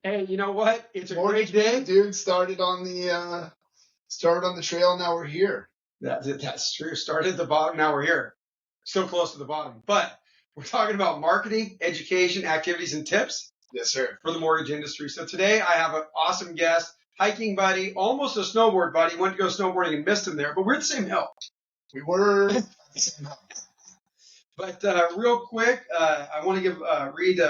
Hey, you know what? It's a Mortgage great day. Man, dude, started on the trail. Now we're here. That's true. Started at the bottom. Now we're here. Still close to the bottom. But we're talking about marketing, education, activities, and tips. Yes, sir. For the mortgage industry. So today I have an awesome guest, hiking buddy, almost a snowboard buddy. Went to go snowboarding and missed him there, but we're at the same hill. We were at the same hill. But real quick, I want to give read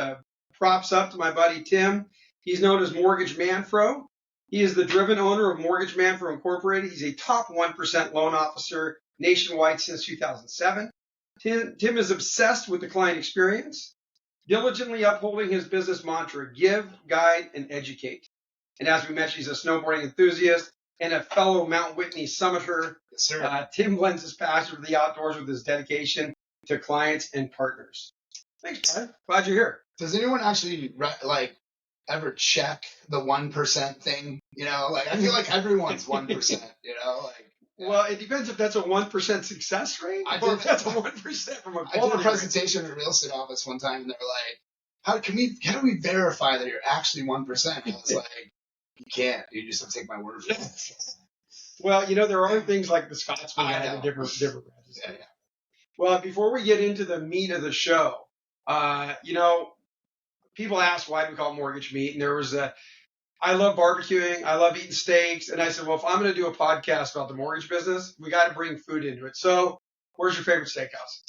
props up to my buddy Tim. He's known as MortgageManfro. He is the driven owner of MortgageManfro Incorporated. He's a top 1% loan officer nationwide since 2007. Tim is obsessed with the client experience, diligently upholding his business mantra, give, guide, and educate. And as we mentioned, he's a snowboarding enthusiast and a fellow Mount Whitney summiter. Yes, sir. Tim blends his passion for the outdoors with his dedication to clients and partners. Thanks, bud. Glad you're here. Does anyone actually ever check the 1% thing? I feel like everyone's 1%. Well, it depends if that's a 1% success rate or if that's a 1% from a quality. I did a presentation at a real estate office one time, and they were like, how do we verify that you're actually 1%? I was like, you can't. You just have to take my word for it. Well, there are things like the Scotsman that have different branches. Yeah. Well, before we get into the meat of the show, people ask why do we call it mortgage meat, and there was I love barbecuing. I love eating steaks. And I said, well, if I'm going to do a podcast about the mortgage business, we got to bring food into it. So where's your favorite steakhouse?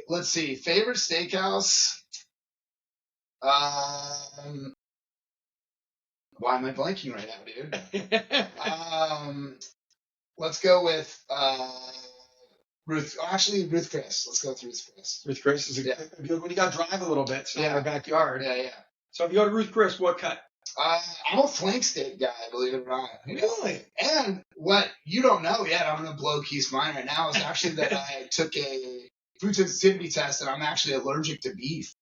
Let's see. Favorite steakhouse? Why am I blanking right now, dude? Let's go with Ruth. Actually, Ruth Chris. Let's go with Ruth Chris. Ruth Chris is a good one. You got to drive a little bit. So in our backyard. Yeah. So if you go to Ruth Chris, what cut? I'm a flank steak guy, believe it or not. Really? And what you don't know yet, I'm going to blow Keith's mind right now, is actually that I took a food sensitivity test, and I'm actually allergic to beef.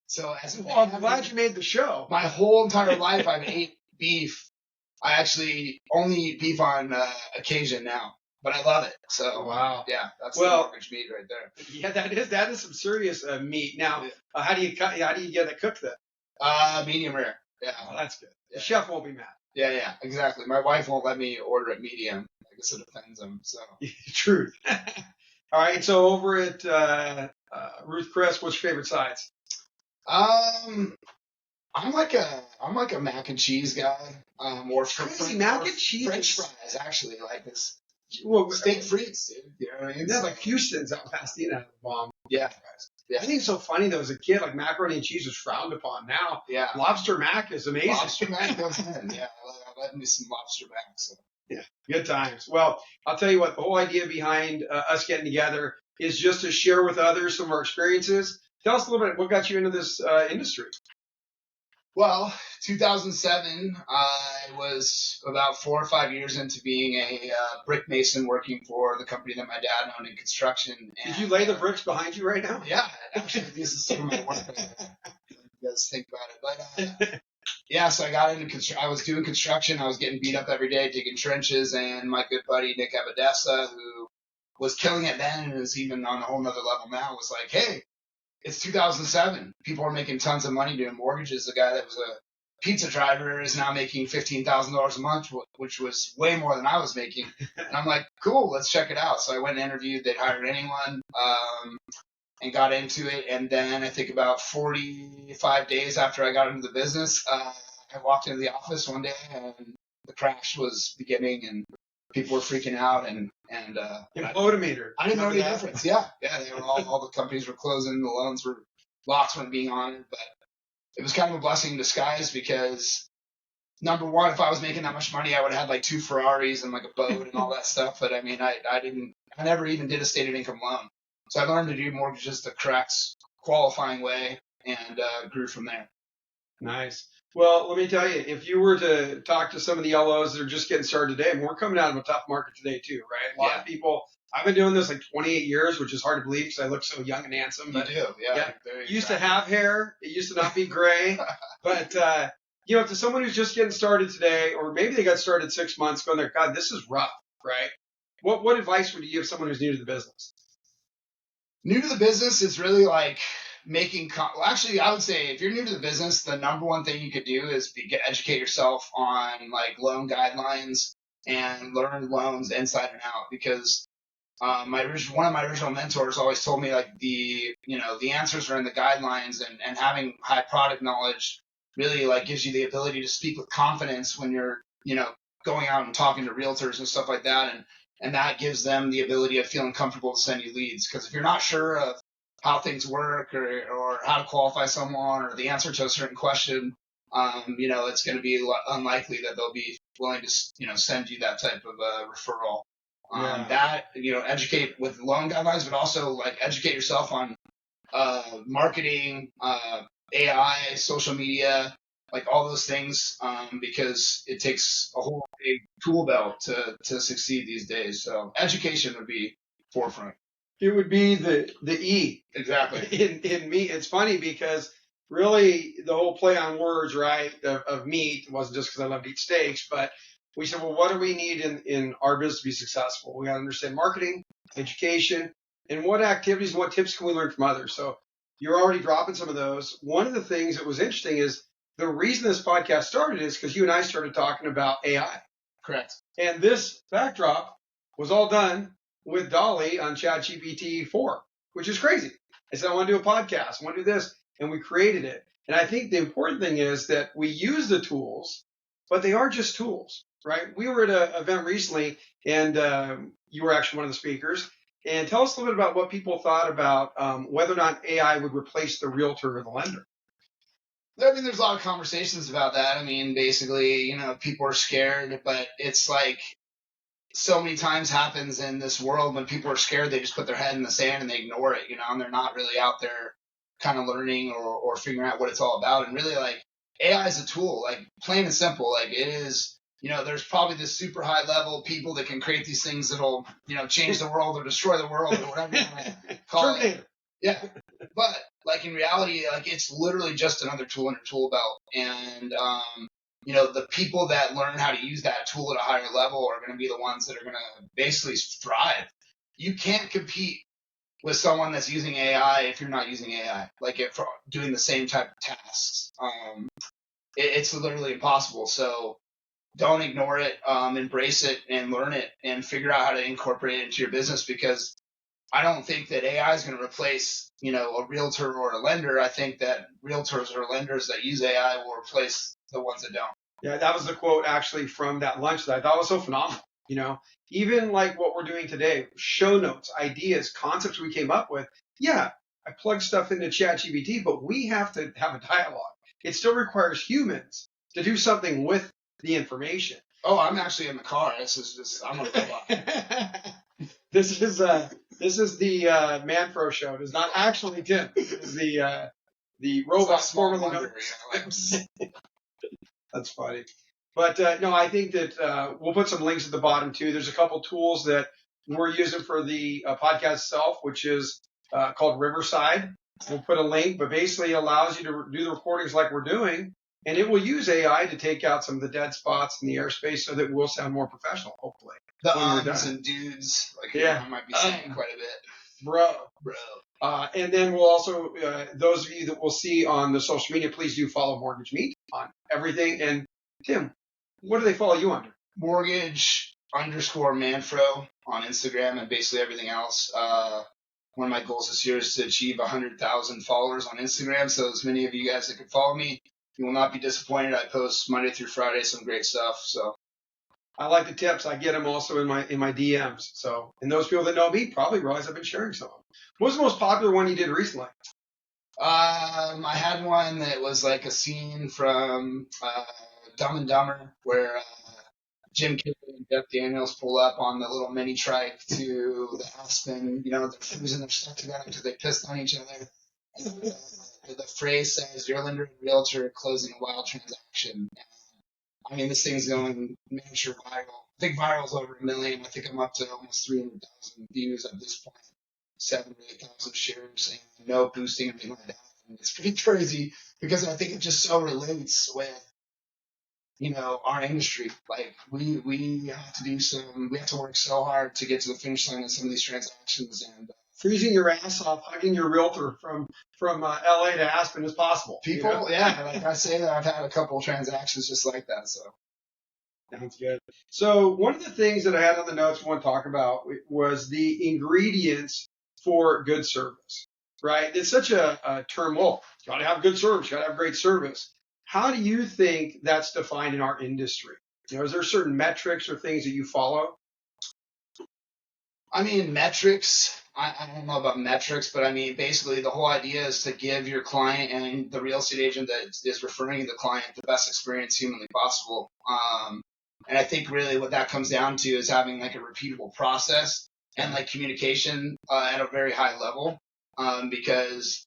So I'm glad you made the show. My whole entire life, I've ate beef. I actually only eat beef on occasion now, but I love it. So wow, yeah, that's the mortgage meat right there. Yeah, that is some serious meat. Now, how do you get it cooked then? Medium rare. Yeah. Oh, that's good. Yeah. The chef won't be mad. Yeah, exactly. My wife won't let me order it medium. I guess it offends them. So. Truth. All right. So over at Ruth Chris, what's your favorite sides? I'm like a mac and cheese guy. Or mac and cheese, French fries, actually, like this. Well, steak frites, dude. You know what I mean? That's like Houston's out past the bomb. Yeah. I think it's so funny though. As a kid, like macaroni and cheese was frowned upon. Now, lobster mac is amazing. Lobster mac goes in. Yeah, I love me some lobster mac. So. Yeah, good times. Well, I'll tell you what. The whole idea behind us getting together is just to share with others some of our experiences. Tell us a little bit. What got you into this industry? Well, 2007, I was about 4 or 5 years into being a brick mason working for the company that my dad owned in construction. And, did you lay the bricks behind you right now? Yeah, actually, this is some of my work. You guys think about it. But so I got into I was doing construction. I was getting beat up every day, digging trenches, and my good buddy Nick Abadessa, who was killing it then and is even on a whole nother level now, was like, hey, it's 2007. People are making tons of money doing mortgages. The guy that was a pizza driver is now making $15,000 a month, which was way more than I was making. And I'm like, cool, let's check it out. So I went and interviewed. They'd hired anyone and got into it. And then I think about 45 days after I got into the business, I walked into the office one day and the crash was beginning and people were freaking out and Implodimeter. I didn't know any difference. Yeah, they were all the companies were closing, the locks weren't being honored, but it was kind of a blessing in disguise because number one, if I was making that much money, I would have had like 2 Ferraris and like a boat and all that stuff. But I mean, I never even did a stated income loan, so I learned to do mortgages the correct qualifying way and grew from there. Nice. Well, let me tell you, if you were to talk to some of the LOs that are just getting started today, and we're coming out of a tough market today too, right? A lot of people, I've been doing this like 28 years, which is hard to believe because I look so young and handsome. But you do, yeah. Used to have hair. It used to not be gray. But, to someone who's just getting started today, or maybe they got started 6 months ago and they're, God, this is rough, right? What advice would you give someone who's new to the business? New to the business is really like well, actually, I would say if you're new to the business, the number one thing you could do is educate yourself on like loan guidelines and learn loans inside and out. Because one of my original mentors always told me like the answers are in the guidelines, and having high product knowledge really like gives you the ability to speak with confidence when you're going out and talking to realtors and stuff like that, and that gives them the ability of feeling comfortable to send you leads. Because if you're not sure of how things work or how to qualify someone or the answer to a certain question, it's going to be unlikely that they'll be willing to, send you that type of referral. Educate with loan guidelines, but also like educate yourself on marketing, AI, social media, like all those things, because it takes a whole big tool belt to succeed these days. So education would be forefront. It would be the E. Exactly. In meat. It's funny because really the whole play on words, right, of meat wasn't just because I love to eat steaks, but we said, well, what do we need in our business to be successful? We got to understand marketing, education, and what activities and what tips can we learn from others. So you're already dropping some of those. One of the things that was interesting is the reason this podcast started is because you and I started talking about AI. Correct. And this backdrop was all done with Dolly on ChatGPT 4, which is crazy. I said, I want to do a podcast. I want to do this. And we created it. And I think the important thing is that we use the tools, but they are just tools, right? We were at an event recently, and you were actually one of the speakers. And tell us a little bit about what people thought about whether or not AI would replace the realtor or the lender. I mean, there's a lot of conversations about that. I mean, basically, people are scared, but it's like so many times happens in this world when people are scared, they just put their head in the sand and they ignore it, and they're not really out there kind of learning or figuring out what it's all about. And really, like, AI is a tool, like, plain and simple. Like, it is, there's probably this super high level people that can create these things that'll, change the world or destroy the world or whatever you want to call it. Yeah. But, like, in reality, like, it's literally just another tool in your tool belt. And, the people that learn how to use that tool at a higher level are going to be the ones that are going to basically thrive. You can't compete with someone that's using AI if you're not using AI, like for doing the same type of tasks. It's literally impossible. So don't ignore it, embrace it and learn it and figure out how to incorporate it into your business, because I don't think that AI is going to replace, a realtor or a lender. I think that realtors or lenders that use AI will replace the ones that don't. Yeah, that was the quote actually from that lunch that I thought was so phenomenal. Even like what we're doing today, show notes, ideas, concepts we came up with. Yeah, I plug stuff into ChatGPT, but we have to have a dialogue. It still requires humans to do something with the information. Oh, I'm actually in the car. I'm on the robot. This is the Manfro show. It is not actually Tim. It is the robot formerly known. That's funny. But no, I think that we'll put some links at the bottom too. There's a couple tools that we're using for the podcast itself, which is called Riverside. We'll put a link, but basically it allows you to do the recordings like we're doing, and it will use AI to take out some of the dead spots in the airspace so that we'll sound more professional, hopefully. The ums and dudes, like, I might be saying quite a bit. Bro. And then we'll also, those of you that we'll see on the social media, please do follow Mortgage Meet on everything. And Tim, what do they follow you under? Mortgage_Manfro on Instagram and basically everything else. One of my goals this year is to achieve 100,000 followers on Instagram. So as many of you guys that can follow me, you will not be disappointed. I post Monday through Friday some great stuff. So I like the tips. I get them also in my DMs. So, and those people that know me probably realize I've been sharing some of them. What's the most popular one you did recently? I had one that was like a scene from Dumb and Dumber where Jim Carrey and Jeff Daniels pull up on the little mini trike to the Aspen. They're freezing their stuff together because they pissed on each other. And, the phrase says, "Your lender and realtor closing a wild transaction." I mean, this thing's going miniature viral. I think viral's over 1 million. I think I'm up to almost 300,000 views at this point. 7,000 or 8,000 shares and no boosting or anything like that. And it's pretty crazy because I think it just so relates with, our industry. Like we have to work so hard to get to the finish line of some of these transactions, and freezing your ass off, hugging your realtor from LA to Aspen as possible. People, yeah, like I say, that I've had a couple of transactions just like that. So sounds good. So one of the things that I had on the notes I want to talk about was the ingredients for good service, right? It's such a term. Well, you got to have good service. You got to have great service. How do you think that's defined in our industry? Is there certain metrics or things that you follow? I mean, metrics, I don't know about metrics, but I mean, basically the whole idea is to give your client and the real estate agent that is referring the client the best experience humanly possible. And I think really what that comes down to is having like a repeatable process and like communication at a very high level, because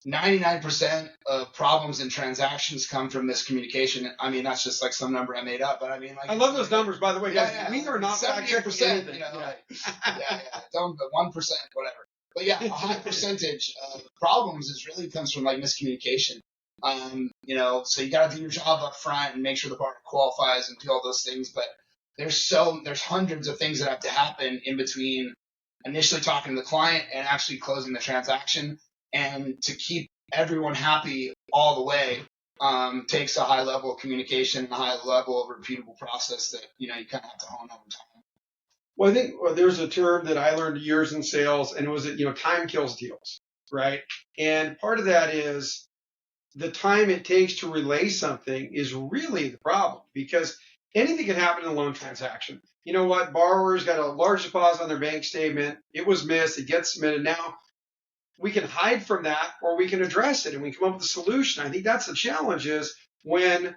99% of problems in transactions come from miscommunication. I mean, that's just like some number I made up, but I mean, like I love those numbers, by the way, guys. yeah, We are not 70%, don't, but 1%, whatever. But yeah, a high percentage of problems really comes from like miscommunication. So you got to do your job up front and make sure the partner qualifies and do all those things. But there's hundreds of things that have to happen in between initially talking to the client and actually closing the transaction. And to keep everyone happy all the way takes a high level of communication and a high level of repeatable process that you kind of have to hone over time. Well, I think there's a term that I learned years in sales, and it was that time kills deals, right? And part of that is the time it takes to relay something is really the problem, because anything can happen in a loan transaction. You know what? Borrowers got a large deposit on their bank statement. It was missed. It gets submitted. Now we can hide from that, or we can address it and we come up with a solution. I think that's the challenge, is when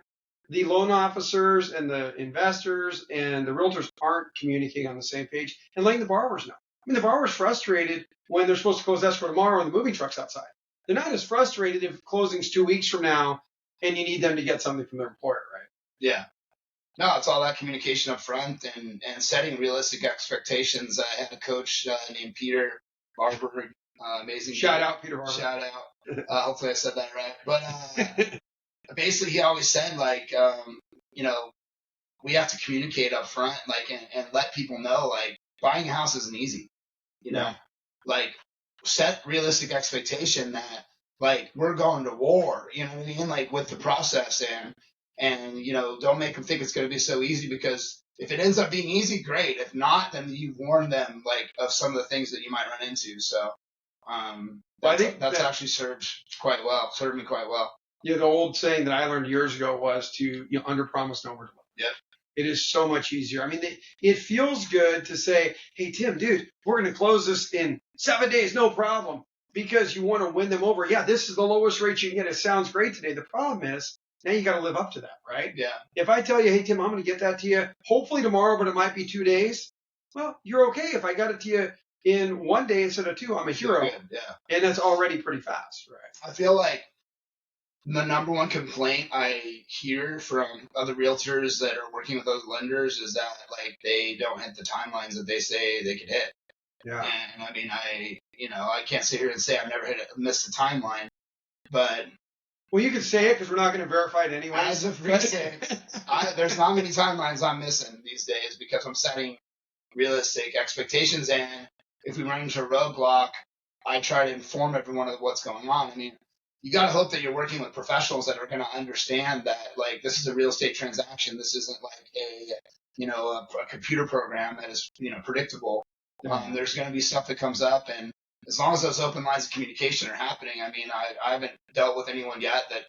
the loan officers and the investors and the realtors aren't communicating on the same page and letting the borrowers know. I mean, the borrower's frustrated when they're supposed to close escrow tomorrow and the moving truck's outside. They're not as frustrated if closing's 2 weeks from now and you need them to get something from their employer, right? Yeah. No, it's all that communication up front and setting realistic expectations. I had a coach named Peter Barber. Amazing. Shout out, Peter Barber. Shout out. Hopefully I said that right. But basically he always said, like, we have to communicate up front, like, and let people know, like, buying a house isn't easy. Like, set realistic expectation that, like, we're going to war, you know what I mean? Like, with the process, and don't make them think it's going to be so easy, because if it ends up being easy, great. If not, then you've warned them, like, of some of the things that you might run into. So, I think that's actually served me quite well. Yeah, the old saying that I learned years ago was to under promise, and over deliver. Yep. It is so much easier. I mean, it feels good to say, hey, Tim, dude, we're going to close this in 7 days, no problem, because you want to win them over. Yeah, this is the lowest rate you can get. It sounds great today. The problem is now you got to live up to that, right? Yeah. If I tell you, hey, Tim, I'm going to get that to you hopefully tomorrow, but it might be 2 days, well, you're okay. If I got it to you in 1 day instead of 2, I'm a hero. Yeah. And that's already pretty fast, right? I feel like the number one complaint I hear from other realtors that are working with those lenders is that, like, they don't hit the timelines that they say they could hit. Yeah. And I mean, I can't sit here and say I've never missed a timeline, but well, you can say it because we're not going to verify it anyway. As of recent, there's not many timelines I'm missing these days because I'm setting realistic expectations, and if we run into a roadblock, I try to inform everyone of what's going on. I mean, you got to hope that you're working with professionals that are going to understand that, like, this is a real estate transaction. This isn't like a computer program that is, predictable. There's going to be stuff that comes up, and as long as those open lines of communication are happening, I mean, I haven't dealt with anyone yet that,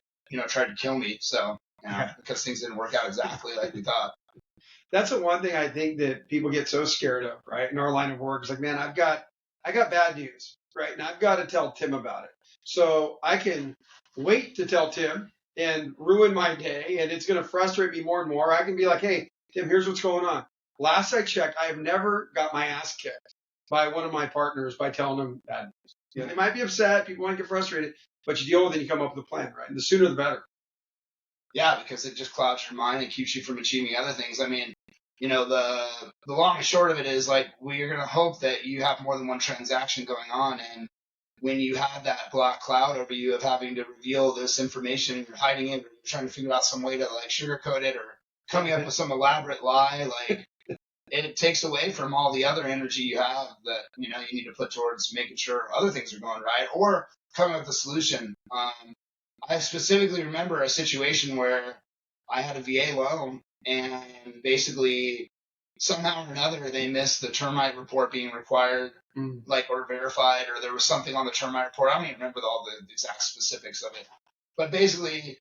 tried to kill me. So, because things didn't work out exactly like we thought. That's the one thing I think that people get so scared of, right? In our line of work, it's like, man, I got bad news, right? And I've got to tell Tim about it. So I can wait to tell Tim and ruin my day, and it's going to frustrate me more and more. I can be like, hey, Tim, here's what's going on. Last I checked, I have never got my ass kicked by one of my partners by telling them bad news. They might be upset, people might get frustrated, but you deal with it and you come up with a plan, right? And the sooner the better. Yeah, because it just clouds your mind and keeps you from achieving other things. I mean, the long and short of it is, like, we're going to hope that you have more than one transaction going on, and when you have that black cloud over you of having to reveal this information and you're hiding it, or you're trying to figure out some way to, like, sugarcoat it or coming up with some elaborate lie, like, it takes away from all the other energy you have that, you need to put towards making sure other things are going right or coming up with a solution. I specifically remember a situation where I had a VA loan and basically somehow or another they missed the termite report being required, or verified, or there was something on the termite report. I don't even remember all the exact specifics of it. But basically,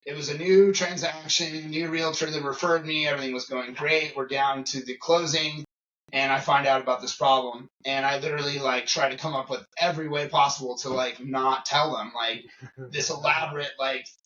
it was a new transaction, new realtor that referred me. Everything was going great. We're down to the closing, and I find out about this problem. And I literally try to come up with every way possible to not tell them this elaborate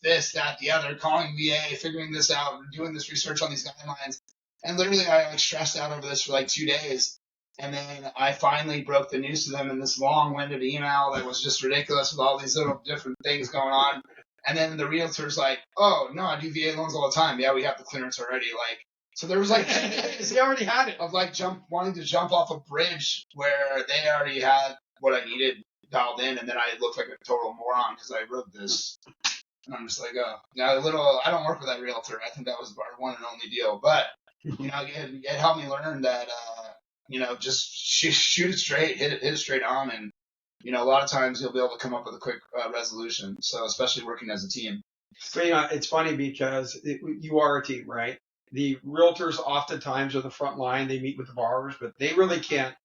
this, that, the other, calling VA, figuring this out, doing this research on these guidelines. And literally, I stressed out over this for 2 days. And then I finally broke the news to them in this long-winded email that was just ridiculous with all these little different things going on. And then the realtor's like, oh, no, I do VA loans all the time. Yeah, we have the clearance already. So there was 2 days. He already had it. Of wanting to jump off a bridge where they already had what I needed dialed in. And then I looked like a total moron because I wrote this. And I'm just I don't work with that realtor. I think that was our one and only deal. But, it helped me learn that, just shoot it straight, hit it straight on. And, a lot of times you'll be able to come up with a quick resolution. So especially working as a team. But, it's funny because you are a team, right? The realtors oftentimes are the front line. They meet with the borrowers, but they really can't,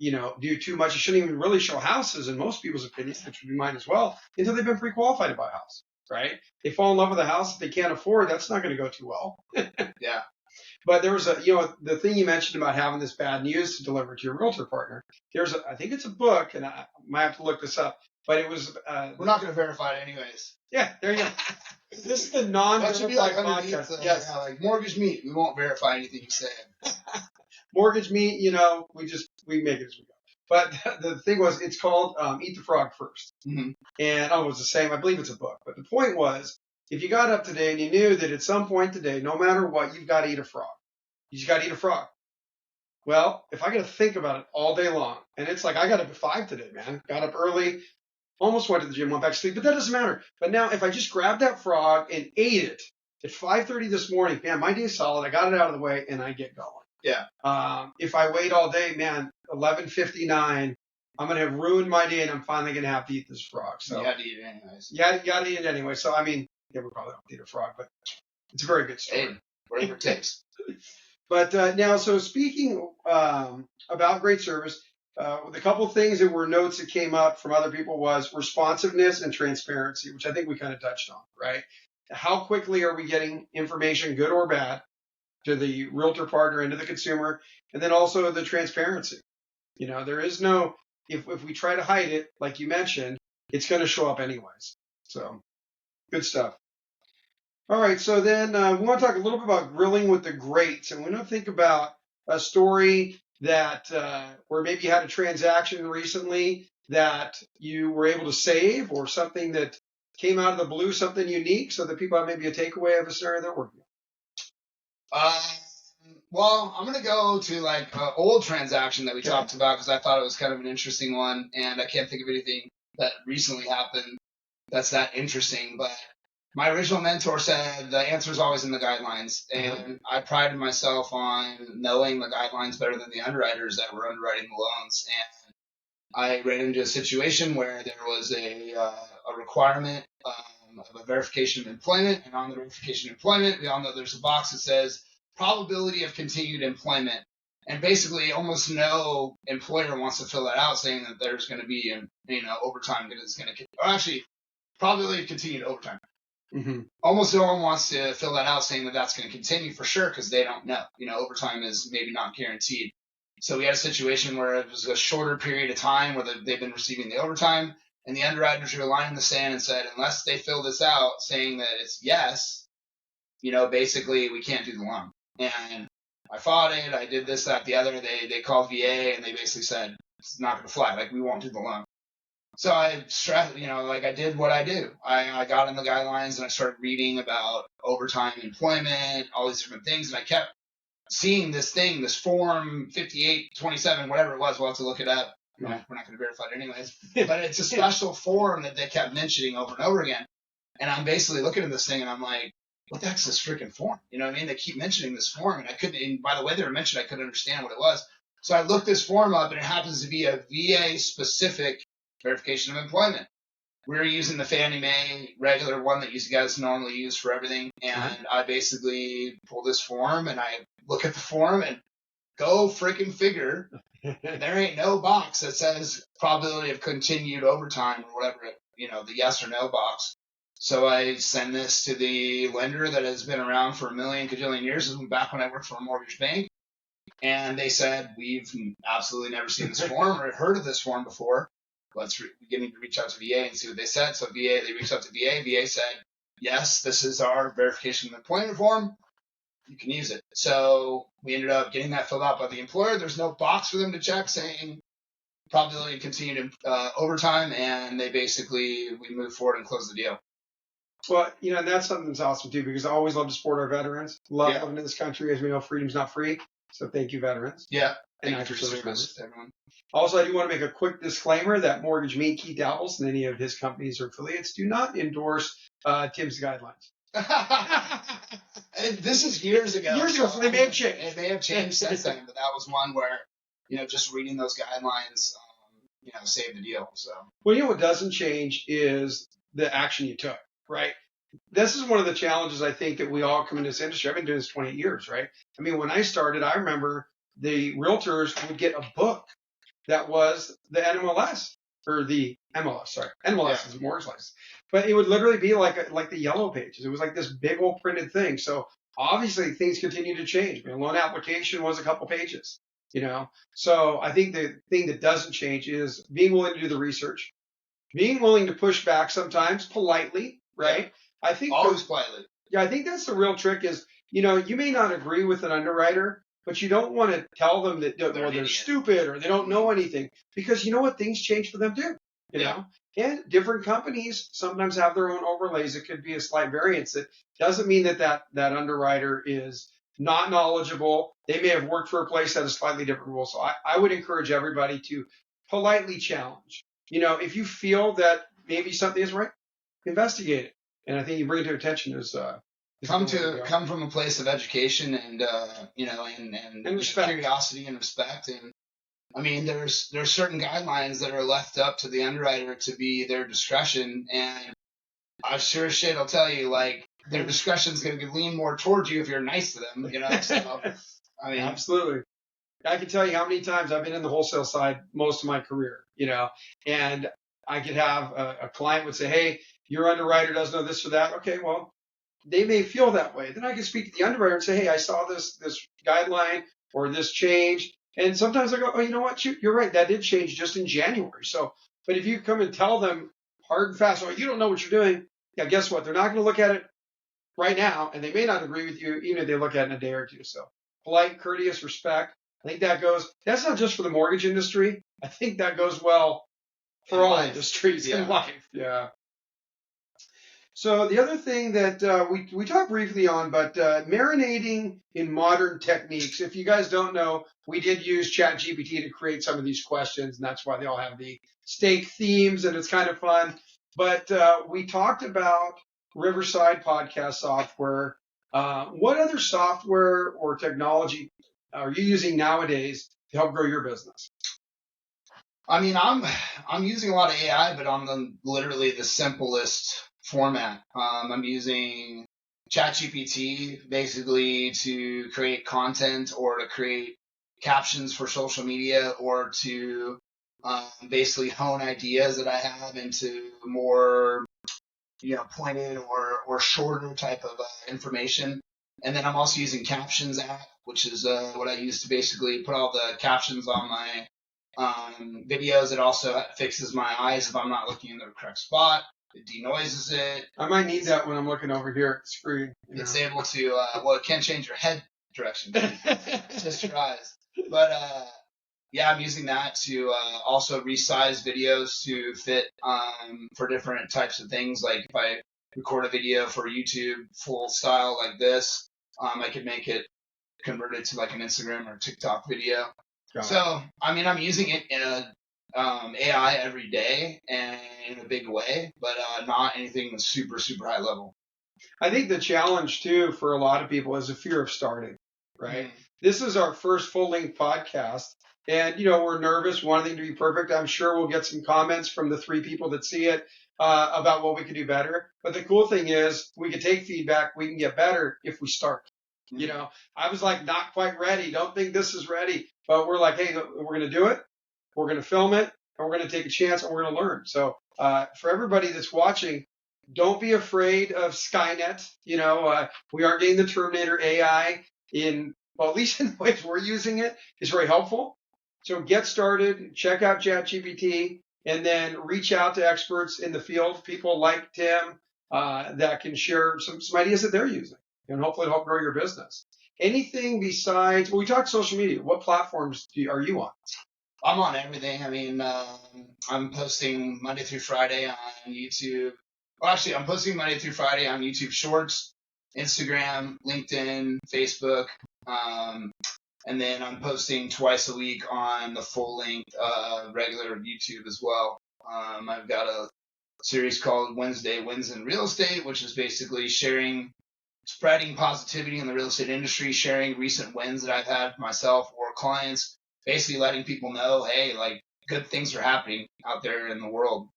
do too much. You shouldn't even really show houses in most people's opinions, which would be mine as well, until they've been pre-qualified to buy a house, right? They fall in love with a house that they can't afford. That's not going to go too well. Yeah. But there was the thing you mentioned about having this bad news to deliver to your realtor partner. I think it's a book, and I might have to look this up, but it was. We're not going to verify it anyways. Yeah, there you go. This is the non-verified podcast. Yes. Mortgage Meet. We won't verify anything you say. Mortgage Meet, we make it as we go. But the thing was, it's called Eat the Frog First. Mm-hmm. And it was the same. I believe it's a book. But the point was, if you got up today and you knew that at some point today, no matter what, you've got to eat a frog. You just got to eat a frog. Well, if I got to think about it all day long, and it's I got up at 5 today, man. Got up early, almost went to the gym, went back to sleep, but that doesn't matter. But now if I just grabbed that frog and ate it at 5:30 this morning, man, my day's solid. I got it out of the way, and I get going. Yeah. If I wait all day, man, 11:59, I'm going to have ruined my day, and I'm finally going to have to eat this frog. So you got to eat it anyways. You got to eat it anyway. So, we probably don't eat a frog, but it's a very good story. Hey, whatever it takes. But now, so speaking about great service, the couple of things that were notes that came up from other people was responsiveness and transparency, which I think we kind of touched on, right? How quickly are we getting information, good or bad, to the realtor partner and to the consumer? And then also the transparency. There is no, if we try to hide it, like you mentioned, it's going to show up anyways. So good stuff. All right, so then we want to talk a little bit about grilling with the greats, and we want to think about a story that where maybe you had a transaction recently that you were able to save, or something that came out of the blue, something unique, so that people have maybe a takeaway of a scenario they're working on. Well, I'm going to go to an old transaction that we talked about because I thought it was kind of an interesting one, and I can't think of anything that recently happened that's that interesting, but my original mentor said the answer is always in the guidelines, and I prided myself on knowing the guidelines better than the underwriters that were underwriting the loans. And I ran into a situation where there was a requirement of a verification of employment, and on the verification of employment, we all know there's a box that says probability of continued employment, and basically almost no employer wants to fill that out, saying that there's going to be overtime that is going to, or actually probability of continued overtime. Mm-hmm. Almost no one wants to fill that out saying that that's going to continue for sure because they don't know. Overtime is maybe not guaranteed. So we had a situation where it was a shorter period of time where they've been receiving the overtime, and the underwriters drew a line in the sand and said, unless they fill this out saying that it's yes, basically we can't do the loan. And I fought it. I did this, that, the other. They called VA, and they basically said it's not going to fly. We won't do the loan. So I stressed, I did what I do. I got in the guidelines and I started reading about overtime employment, all these different things. And I kept seeing this thing, this form 5827, whatever it was. We'll have to look it up. We're not going to verify it anyways. But it's a special form that they kept mentioning over and over again. And I'm basically looking at this thing and I'm like, what the heck's this freaking form? You know what I mean? They keep mentioning this form, and I couldn't, and by the way they were mentioned, I couldn't understand what it was. So I looked this form up, and it happens to be a VA-specific verification of employment. We were using the Fannie Mae regular one that you guys normally use for everything, and I basically pull this form, and I look at the form, and go freaking figure, there ain't no box that says probability of continued overtime or whatever, the yes or no box. So I send this to the lender that has been around for a million cajillion years. This was back when I worked for a mortgage bank. And they said, we've absolutely never seen this form or heard of this form before. We need to reach out to VA and see what they said. So they reached out to VA. VA said, yes, this is our verification of employment form. You can use it. So we ended up getting that filled out by the employer. There's no box for them to check saying probability of continued overtime. And we moved forward and closed the deal. Well, and that's something that's awesome too, because I always love to support our veterans. Love living in this country. As we know, freedom's not free. So thank you, veterans. Yeah. Thank you for your service, everyone. Also, I do want to make a quick disclaimer that MortgageManfro Keith Dabols and any of his companies or affiliates do not endorse Tim's guidelines. This is years ago. So they may have changed. It may have changed since then, but that was one where, just reading those guidelines, saved the deal. So. Well, what doesn't change is the action you took, right? This is one of the challenges I think that we all come into this industry. I've been doing this 28 years, right? I mean, when I started, I remember the realtors would get a book that was the NMLS or the MLS, sorry. NMLS is a mortgage license. But it would literally be like the yellow pages. It was like this big old printed thing. So obviously things continue to change. I mean, a loan application was a couple pages, So I think the thing that doesn't change is being willing to do the research, being willing to push back sometimes politely, right? Yeah. I think always politely. Yeah, I think that's the real trick is, you may not agree with an underwriter, but you don't want to tell them that they're stupid or they don't know anything, because you know what? Things change for them too, you know? And different companies sometimes have their own overlays. It could be a slight variance. That doesn't mean that underwriter is not knowledgeable. They may have worked for a place that has slightly different rules. So I would encourage everybody to politely challenge. If you feel that maybe something is right, investigate it. And I think you bring it to attention is come from a place of education and and respect. Curiosity and respect. And I mean, there's certain guidelines that are left up to the underwriter to be their discretion, and I sure as shit I'll tell you, their discretion is going to lean more towards you if you're nice to them. So I mean, absolutely. I can tell you how many times I've been in the wholesale side most of my career, and I could have a client would say, hey, your underwriter doesn't know this or that. Okay, well, they may feel that way. Then I can speak to the underwriter and say, hey, I saw this guideline or this change. And sometimes I go, oh, you know what? You're right. That did change just in January. So, but if you come and tell them hard and fast, oh, you don't know what you're doing. Yeah, guess what? They're not going to look at it right now. And they may not agree with you, even if they look at it in a day or two. So polite, courteous, respect. I think that's not just for the mortgage industry. I think that goes well for all industries in life. Yeah. So the other thing that we talked briefly on, but marinating in modern techniques. If you guys don't know, we did use ChatGPT to create some of these questions, and that's why they all have the stake themes, and it's kind of fun. But we talked about Riverside podcast software. What other software or technology are you using nowadays to help grow your business? I mean, I'm using a lot of AI, but on literally the simplest format. I'm using ChatGPT basically to create content or to create captions for social media or to basically hone ideas that I have into more pointed or shorter type of information. And then I'm also using Captions app, which is what I use to basically put all the captions on my videos. It also fixes my eyes if I'm not looking in the correct spot. It denoises it. I might need that when I'm looking over here at the screen. It's able to, it can't change your head direction, just your eyes. But I'm using that to also resize videos to fit for different types of things. Like if I record a video for YouTube full style like this, I could make it converted to like an Instagram or TikTok video. So, I mean, I'm using it in a AI every day and in a big way, but not anything that's super, super high level. I think the challenge too for a lot of people is the fear of starting, right? This is our first full-length podcast, and we're nervous, wanting to be perfect. I'm sure we'll get some comments from the 3 people that see it about what we could do better. But the cool thing is we can take feedback. We can get better if we start. I was like not quite ready. Don't think this is ready, but we're like, hey, we're going to do it. We're going to film it, and we're going to take a chance, and we're going to learn. So for everybody that's watching, don't be afraid of Skynet. We are getting the Terminator AI at least in the ways we're using it, is very helpful. So get started, check out ChatGPT, and then reach out to experts in the field, people like Tim, that can share some ideas that they're using, and hopefully help grow your business. Anything besides, we talked social media. What platforms are you on? I'm on everything. I mean, I'm posting Monday through Friday on YouTube. Well, actually, I'm posting Monday through Friday on YouTube Shorts, Instagram, LinkedIn, Facebook, and then I'm posting twice a week on the full-length regular YouTube as well. I've got a series called Wednesday Wins in Real Estate, which is basically spreading positivity in the real estate industry, sharing recent wins that I've had myself or clients, basically letting people know, hey, like good things are happening out there in the world,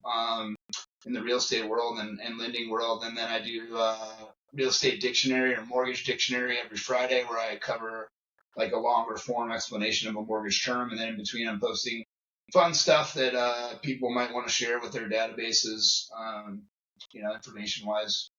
in the real estate world and lending world. And then I do real estate dictionary or mortgage dictionary every Friday, where I cover like a longer form explanation of a mortgage term. And then in between, I'm posting fun stuff that people might want to share with their databases, information wise.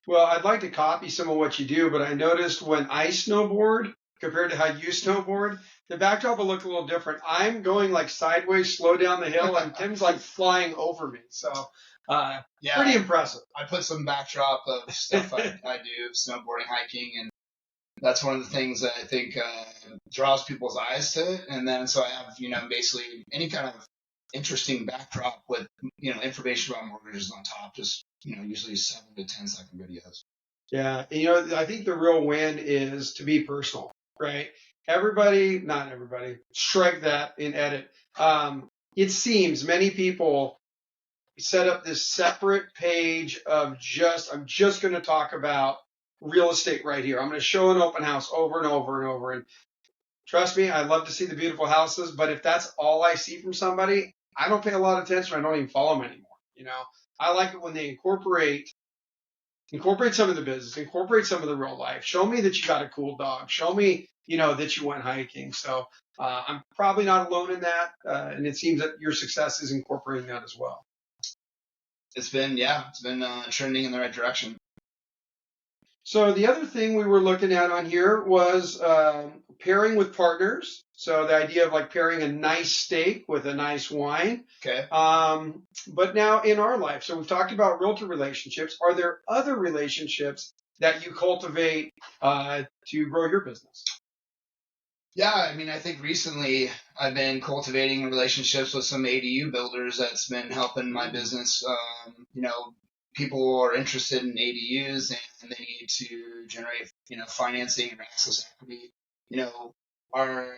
Well, I'd like to copy some of what you do, but I noticed when I snowboard compared to how you snowboard, the backdrop will look a little different. I'm going like sideways, slow down the hill, and Tim's like flying over me. So, pretty impressive. I put some backdrop of stuff I do, snowboarding, hiking, and that's one of the things that I think draws people's eyes to it. And then so I have, basically any kind of interesting backdrop with, information about mortgages on top, just, usually 7 to 10 second videos. Yeah. I think the real win is to be personal, right? Not everybody, strike that in edit. It seems many people set up this separate page of I'm just going to talk about real estate right here. I'm going to show an open house over and over and over. And trust me, I love to see the beautiful houses, but if that's all I see from somebody, I don't pay a lot of attention. I don't even follow them anymore. I like it when they incorporate some of the business, incorporate some of the real life. Show me that you got a cool dog. Show me, that you went hiking. So I'm probably not alone in that. And it seems that your success is incorporating that as well. It's been trending in the right direction. So the other thing we were looking at on here was pairing with partners. So the idea of like pairing a nice steak with a nice wine. Okay. But now in our life, so we've talked about realtor relationships. Are there other relationships that you cultivate to grow your business? Yeah, I think recently I've been cultivating relationships with some ADU builders that's been helping my business. People are interested in ADUs and they need to generate, financing and access equity. Our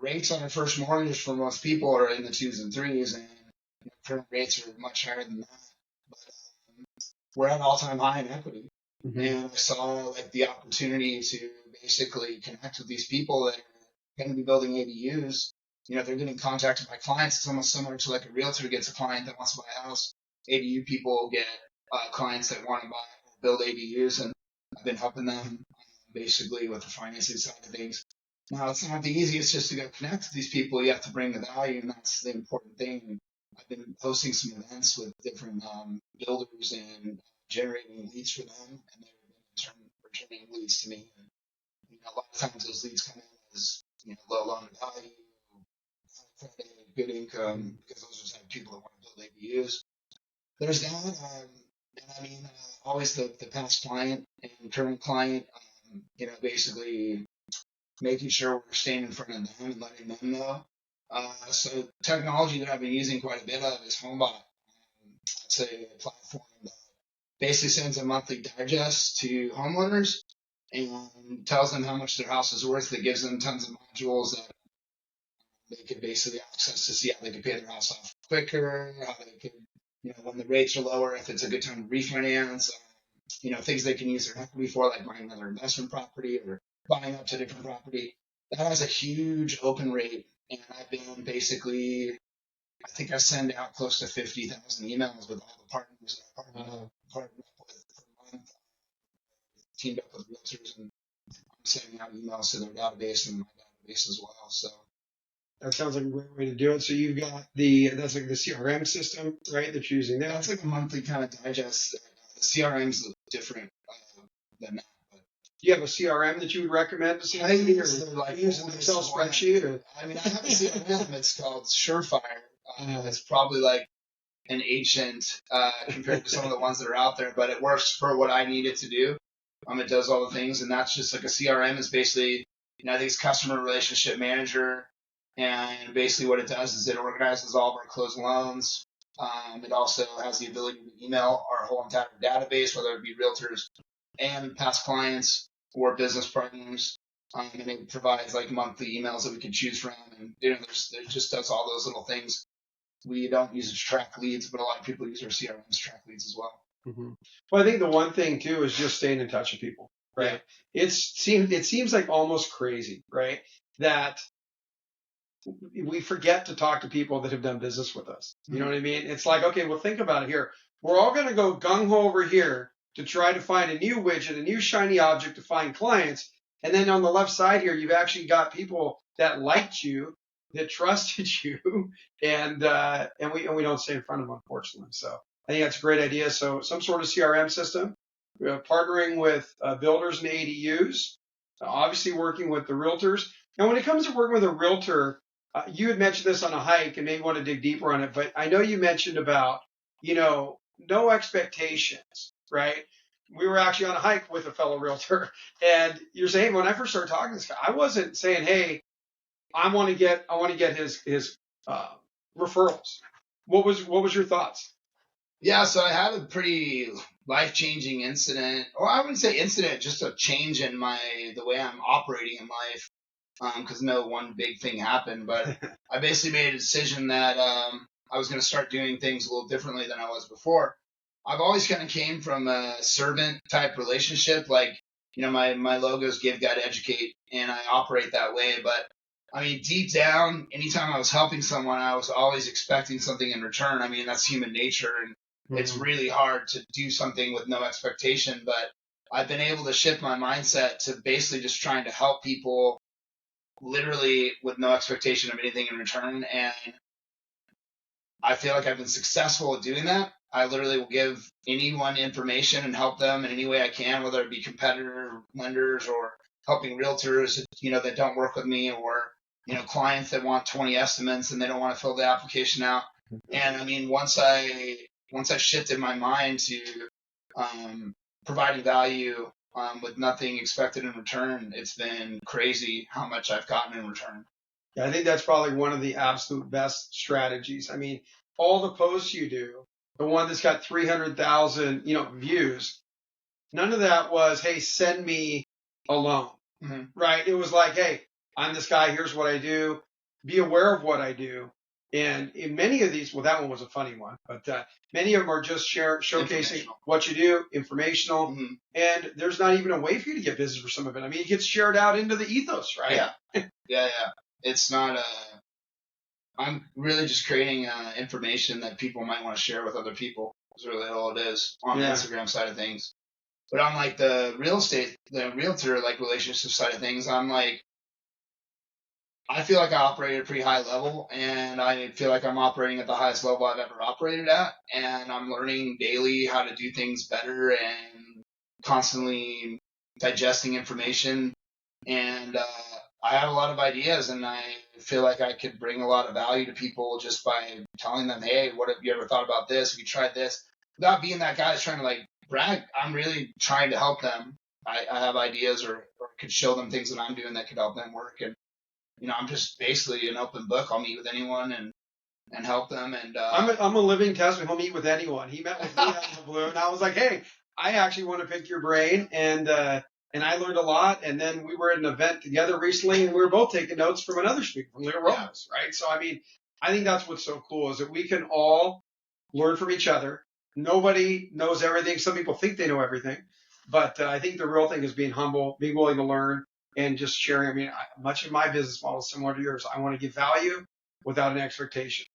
rates on our first mortgage for most people are in the 2s and 3s, and current rates are much higher than that. But we're at an all-time high in equity. Mm-hmm. And I saw the opportunity to basically connect with these people that are going to be building ADUs. They're getting contacted by clients. It's almost similar to like a realtor gets a client that wants to buy a house. ADU people get clients that want to buy or build ADUs, and I've been helping them basically with the financing side of things. Now, it's not the easiest just to go connect with these people. You have to bring the value, and that's the important thing. I've been hosting some events with different builders and generating leads for them, and they're in turn returning leads to me. And, a lot of times those leads come in as low loan to value, credit, good income, because those are the type of people that want to build ADUs. There's that, and always the past client and current client, basically making sure we're staying in front of them and letting them know. So technology that I've been using quite a bit of is HomeBot. It's a platform that basically sends a monthly digest to homeowners and tells them how much their house is worth. It gives them tons of modules that they could basically access to see how they could pay their house off quicker, how they could, when the rates are lower, if it's a good time to refinance. things they can use their equity for, like buying another investment property or buying up to different property. That has a huge open rate. And I've been basically, I think I send out close to 50,000 emails with all the partners that I partnered up with per month, teamed up with realtors, and I'm sending out emails to their database and my database as well. So that sounds like a great way to do it. So you've got that's like the CRM system, right? That you're using there. That's like a monthly kind of digest. The CRM's different than that. But do you have a CRM that you would recommend to somebody? I use an Excel spreadsheet? Or? I mean, I have a CRM. It's called Surefire. It's probably like an ancient compared to some of the ones that are out there, but it works for what I need it to do. It does all the things, and that's just like a CRM is basically, I think it's customer relationship manager, and basically what it does is it organizes all of our closed loans. It also has the ability to email our whole entire database, whether it be realtors and past clients or business partners. And it provides like monthly emails that we can choose from, and it just does all those little things. We don't use it to track leads, but a lot of people use our CRMs to track leads as well. Mm-hmm. Well, I think the one thing too is just staying in touch with people, right? Yeah. It seems like almost crazy, right? That we forget to talk to people that have done business with us. You know what I mean? It's like, okay, well, think about it here. We're all going to go gung-ho over here to try to find a new widget, a new shiny object to find clients. And then on the left side here, you've actually got people that liked you, that trusted you, and we don't stay in front of them, unfortunately. So I think that's a great idea. So some sort of CRM system, partnering with builders and ADUs, obviously working with the realtors. Now, when it comes to working with a realtor, you had mentioned this on a hike and maybe want to dig deeper on it, but I know you mentioned about, no expectations, right? We were actually on a hike with a fellow realtor, and you're saying, when I first started talking to this guy, I wasn't saying, hey, I want to get his referrals. What was your thoughts? Yeah, so I had a pretty life-changing incident, or I wouldn't say incident, just a change in the way I'm operating in life. Because no one big thing happened, but I basically made a decision that I was going to start doing things a little differently than I was before. I've always kind of came from a servant type relationship, like, my logo's give, guide, educate, and I operate that way. But I mean, deep down, anytime I was helping someone, I was always expecting something in return. I mean, that's human nature, and it's really hard to do something with no expectation. But I've been able to shift my mindset to basically just trying to help people literally with no expectation of anything in return. And I feel like I've been successful at doing that. I literally will give anyone information and help them in any way I can, whether it be competitor lenders or helping realtors, that don't work with me, or, clients that want 20 estimates and they don't want to fill the application out. And I mean, once I shifted my mind to providing value with nothing expected in return, it's been crazy how much I've gotten in return. Yeah, I think that's probably one of the absolute best strategies. I mean, all the posts you do, the one that's got 300,000, views, none of that was, hey, send me a loan, right? It was like, hey, I'm this guy, here's what I do, be aware of what I do. And in many of these, well, that one was a funny one, but many of them are just showcasing what you do, informational, and there's not even a way for you to get business for some of it. I mean, it gets shared out into the ethos, right? Yeah. It's not I'm really just creating information that people might want to share with other people. Is really all it is on the Instagram side of things. But on like the realtor like relationship side of things, I'm like, I feel like I operate at a pretty high level, and I feel like I'm operating at the highest level I've ever operated at, and I'm learning daily how to do things better and constantly digesting information. And I have a lot of ideas, and I feel like I could bring a lot of value to people just by telling them, hey, what have you ever thought about this? Have you tried this? Without being that guy that's trying to like brag, I'm really trying to help them. I have ideas or could show them things that I'm doing that could help them work. And I'm just basically an open book. I'll meet with anyone and help them. And I'm a living testament. He'll meet with anyone. He met with me out of the blue, and I was like, hey, I actually want to pick your brain, and I learned a lot. And then we were at an event together recently, and we were both taking notes from another speaker, from Leo Robles, right? So I mean, I think that's what's so cool is that we can all learn from each other. nobody knows everything. Some people think they know everything, but I think the real thing is being humble, being willing to learn, and just sharing. I mean, much of my business model is similar to yours. I want to give value without an expectation.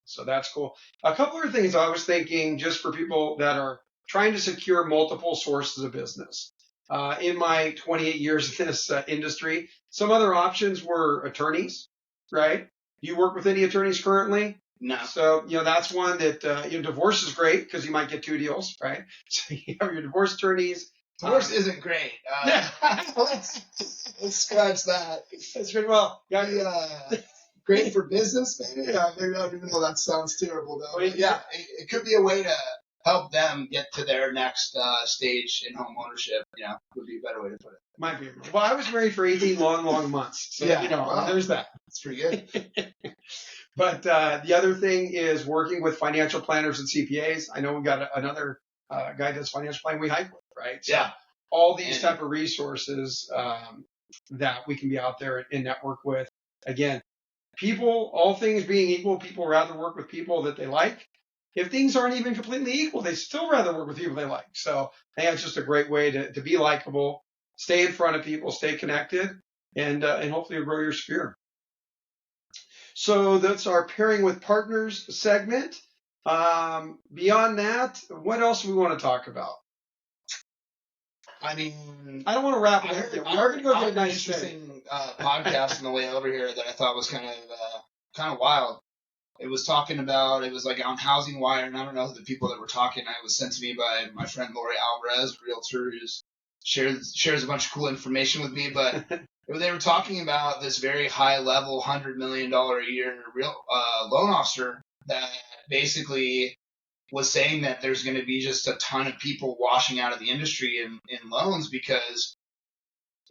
So that's cool. A couple of things I was thinking just for people that are trying to secure multiple sources of business. In my 28 years in this industry, some other options were attorneys, right? Do you work with any attorneys currently? No. So, that's one that, divorce is great because you might get 2 deals, right? So you have your divorce attorneys. Divorce isn't great. Let's scratch that. That's good. Well, great for business, maybe. Yeah, maybe I don't even know that sounds terrible though. But yeah, it could be a way to help them get to their next stage in home ownership. Would be a better way to put it. Might be. Well, I was married for 18 long months. So, wow. There's that. That's pretty good. But the other thing is working with financial planners and CPAs. I know we got another guy that does financial planning we hike with, right? So yeah. All these type of resources that we can be out there and network with. Again, people, all things being equal, people rather work with people that they like. If things aren't even completely equal, they still rather work with people they like. So I think it's just a great way to be likable, stay in front of people, stay connected, and hopefully grow your sphere. So that's our pairing with partners segment. Beyond that, what else do we want to talk about? I mean, I don't want to wrap it up. We are going to go to a nice interesting podcast on the way over here that I thought was kind of wild. It was talking about, it was like on Housing Wire, and I don't know the people that were talking. It was sent to me by my friend Lori Alvarez, a realtor who shares a bunch of cool information with me. But they were talking about this very high level, $100 million a year loan officer that basically was saying that there's going to be just a ton of people washing out of the industry in loans because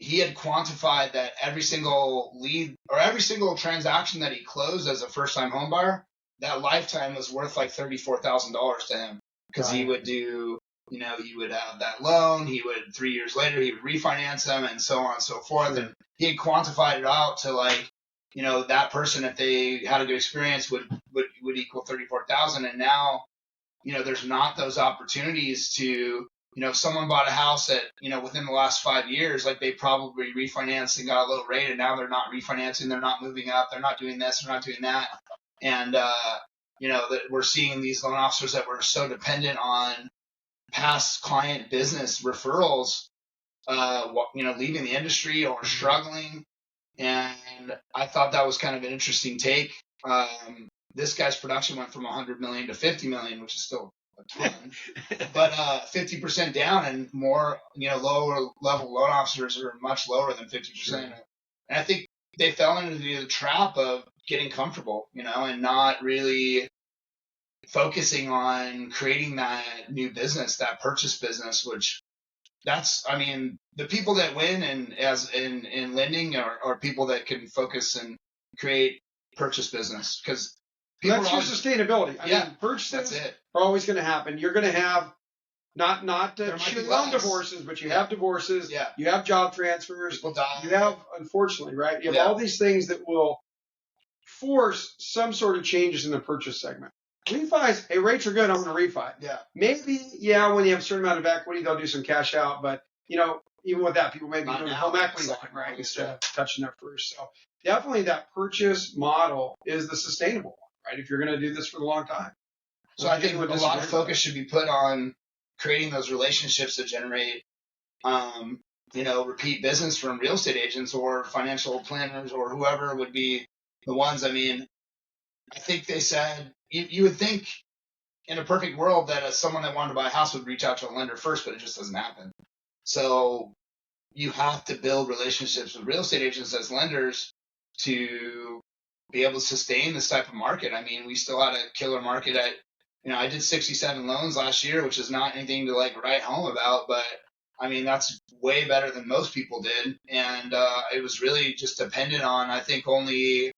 he had quantified that every single lead or every single transaction that he closed as a first-time home buyer, that lifetime was worth like $34,000 to him because he would do, he would have that loan. He would 3 years later, he would refinance them and so on and so forth. Sure. And he had quantified it out to like, that person, if they had a good experience would equal 34,000. And now, there's not those opportunities to, if someone bought a house that, within the last 5 years, like they probably refinanced and got a low rate and now they're not refinancing, they're not moving up, they're not doing this, they're not doing that. And, that we're seeing these loan officers that were so dependent on past client business referrals, leaving the industry or struggling. And I thought that was kind of an interesting take. This guy's production went from 100 million to 50 million, which is still a ton, but 50% down, and more, lower level loan officers are much lower than 50%. Sure. And I think they fell into the trap of getting comfortable, and not really focusing on creating that new business, that purchase business, which the people that win in lending are people that can focus and create purchase business because that's your sustainability. I mean, purchases are always going to happen. You're going to have not loan divorces, but you have divorces. Yeah. You have job transfers. People die. You have, unfortunately, right? You have all these things that will force some sort of changes in the purchase segment. Refis, hey, rates are good, I'm going to refi. Yeah. Maybe, when you have a certain amount of equity, they'll do some cash out. But, even with that, people may be doing a home equity line, right, instead of touching their first. So definitely that purchase model is the sustainable one, right, if you're going to do this for the long time. So I think a lot of focus should be put on creating those relationships that generate, repeat business from real estate agents or financial planners or whoever would be the ones. I mean, I think they said you would think in a perfect world that someone that wanted to buy a house would reach out to a lender first, but it just doesn't happen. So you have to build relationships with real estate agents as lenders to be able to sustain this type of market. I mean, we still had a killer market at, I did 67 loans last year, which is not anything to like write home about, but I mean, that's way better than most people did. And it was really just dependent on, I think only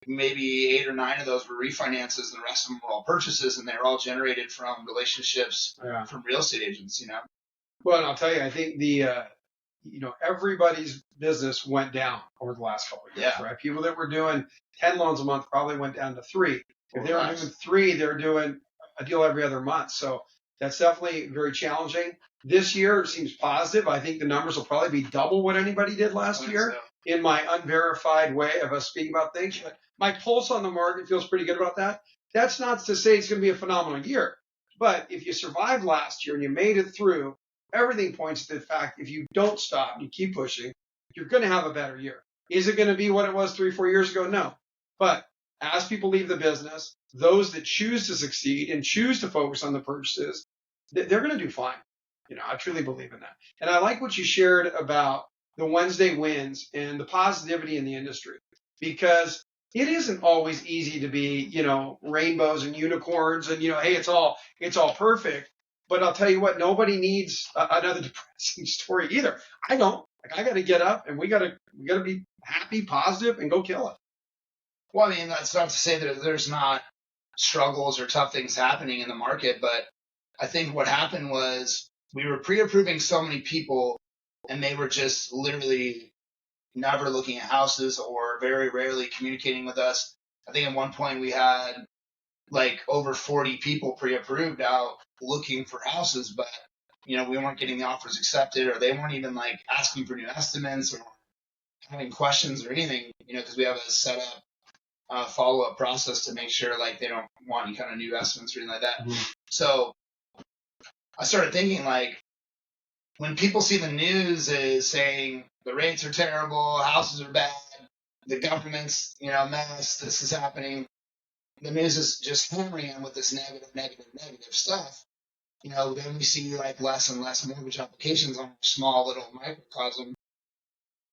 maybe 8 or 9 of those were refinances, and the rest of them were all purchases, and they're all generated from relationships from real estate agents, Well, and I'll tell you, I think everybody's business went down over the last couple of years, right? People that were doing 10 loans a month probably went down to 3. If they were doing 3, they're doing a deal every other month. So that's definitely very challenging. This year it seems positive. I think the numbers will probably be double what anybody did last year in my unverified way of us speaking about things. But my pulse on the market feels pretty good about that. That's not to say it's going to be a phenomenal year. But if you survived last year and you made it through, everything points to the fact if you don't stop and you keep pushing, you're going to have a better year. Is it going to be what it was 3-4 years ago? No. But as people leave the business, those that choose to succeed and choose to focus on the purchases, they're going to do fine. I truly believe in that. And I like what you shared about the Wednesday wins and the positivity in the industry, because it isn't always easy to be, rainbows and unicorns and, hey, it's all perfect. But I'll tell you what, nobody needs another depressing story either. I don't. I got to get up and we got to be happy, positive, and go kill it. Well, I mean, that's not to say that there's not struggles or tough things happening in the market, but I think what happened was we were pre-approving so many people, and they were just literally never looking at houses or very rarely communicating with us. I think at one point we had like over 40 people pre-approved out looking for houses, but we weren't getting the offers accepted, or they weren't even like asking for new estimates or having questions or anything, because we have a set up follow-up process to make sure like they don't want any kind of new estimates or anything like that. Mm-hmm. So I started thinking, like, when people see the news is saying the rates are terrible, houses are bad, the government's, mess, this is happening, the news is just hammering them with this negative stuff. Then we see like less and less mortgage applications on a small little microcosm.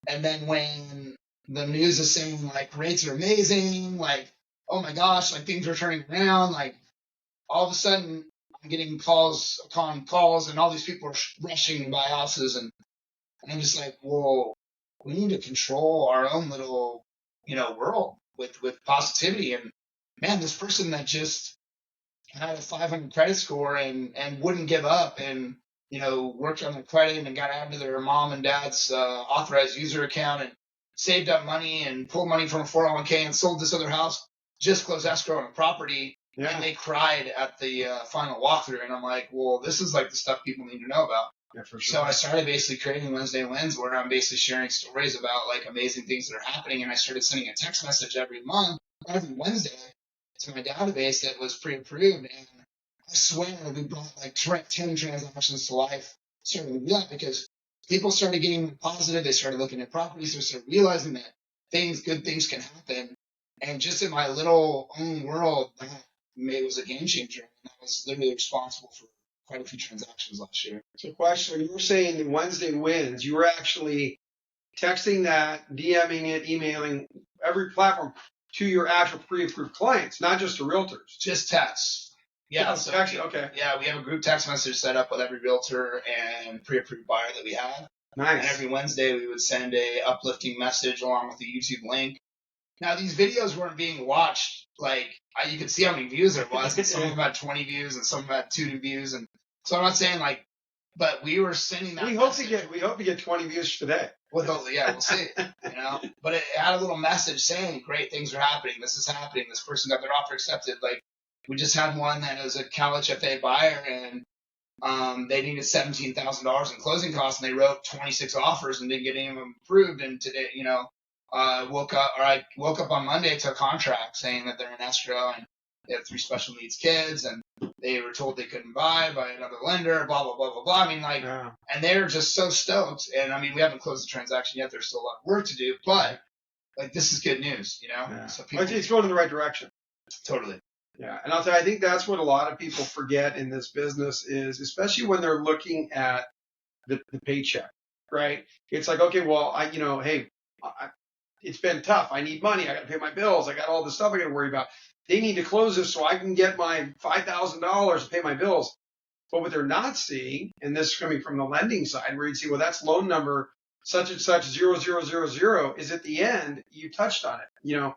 And then when the news is saying like rates are amazing, like, oh my gosh, like things are turning around, like all of a sudden I'm getting calls upon calls and all these people are rushing to buy houses. And I'm just like, well, we need to control our own little, world with positivity. And man, this person that just had a 500 credit score and wouldn't give up and, worked on their credit and got out of their mom and dad's authorized user account and saved up money and pulled money from a 401k and sold this other house, just closed escrow on a property. Yeah. And they cried at the final walkthrough. And I'm like, well, this is like the stuff people need to know about. Yeah, for sure. So I started basically creating Wednesday Wins, where I'm basically sharing stories about like amazing things that are happening. And I started sending a text message every Wednesday to my database that was pre-approved. And I swear we brought like 10 transactions to life starting to do that, because people started getting positive. They started looking at properties. They started realizing that good things can happen. And just in my little own world, it was a game changer. And I was literally responsible for quite a few transactions last year. So question, you were saying Wednesday Wins, you were actually texting that, DMing it, emailing every platform to your actual pre-approved clients, not just to realtors. Just text. Yeah. So actually, okay. Yeah, we have a group text message set up with every realtor and pre-approved buyer that we have. Nice. And every Wednesday we would send a uplifting message along with the YouTube link. Now, these videos weren't being watched. Like, you could see how many views there was. And some of them had 20 views and some of them had 2 views. And so I'm not saying like, but we were sending that. We hope to get 20 views today. Yeah, we'll see. But it had a little message saying, great things are happening. This is happening. This person got their offer accepted. Like, we just had one that was a Cal HFA buyer, and they needed $17,000 in closing costs, and they wrote 26 offers and didn't get any of them approved. And today, I woke up on Monday to a contract saying that they're in escrow and they have 3 special needs kids, and they were told they couldn't buy by another lender, blah, blah, blah, blah, blah. I mean, like, yeah. And they're just so stoked. And I mean, we haven't closed the transaction yet. There's still a lot of work to do, but like, this is good news, Yeah. So it's going in the right direction. Totally. Yeah. And I'll tell you, I think that's what a lot of people forget in this business is, especially when they're looking at the paycheck, right? It's like, okay, well, it's been tough. I need money. I got to pay my bills. I got all this stuff I got to worry about. They need to close this so I can get my $5,000 to pay my bills. But what they're not seeing, and this is coming from the lending side, where you see, well, that's loan number such and such 0000, is at the end, you touched on it.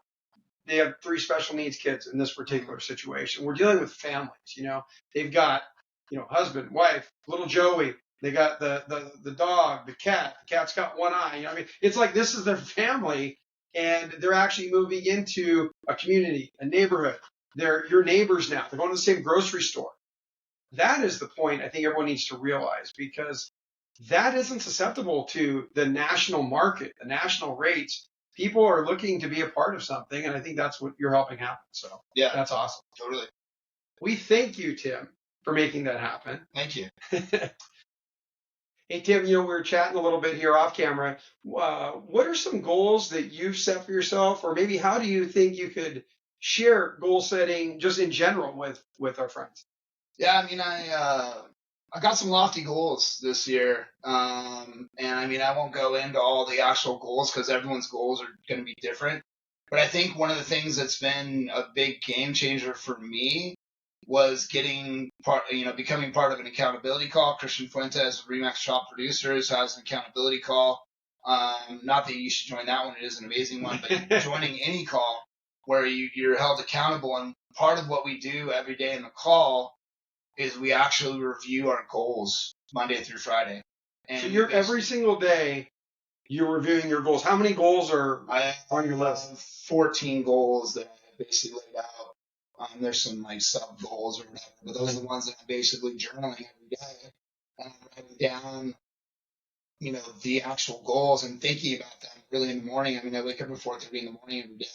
They have 3 special needs kids in this particular situation. We're dealing with families. They've got, husband, wife, little Joey. They got the dog, the cat. The cat's got one eye. It's like this is their family, and they're actually moving into a community, a neighborhood, They're your neighbors now. They're going to the same grocery store. That is the point I think everyone needs to realize, because that isn't susceptible to the national market, the national rates. People are looking to be a part of something, and I think that's what you're helping happen. So Yeah, that's awesome. totally. We thank you, Tim, for making that happen. Thank you. Hey, Tim, we were chatting a little bit here off camera. What are some goals that you've set for yourself, or maybe how do you think you could share goal setting just in general with our friends? Yeah, I mean, I got some lofty goals this year, and I mean, I won't go into all the actual goals because everyone's goals are going to be different. But I think one of the things that's been a big game changer for me was becoming part of an accountability call. Christian Fuentes, Remax Top Producers, has an accountability call. Not that you should join that one; it is an amazing one. But joining any call where you're held accountable, and part of what we do every day in the call is we actually review our goals Monday through Friday. And so you're every single day you're reviewing your goals. How many goals are on your list? 14 goals that I basically laid out. There's some like sub goals or whatever, but those are the ones that I'm basically journaling every day. And I'm writing down, the actual goals and thinking about them really in the morning. I mean, I wake up at 4:30 in the morning every day.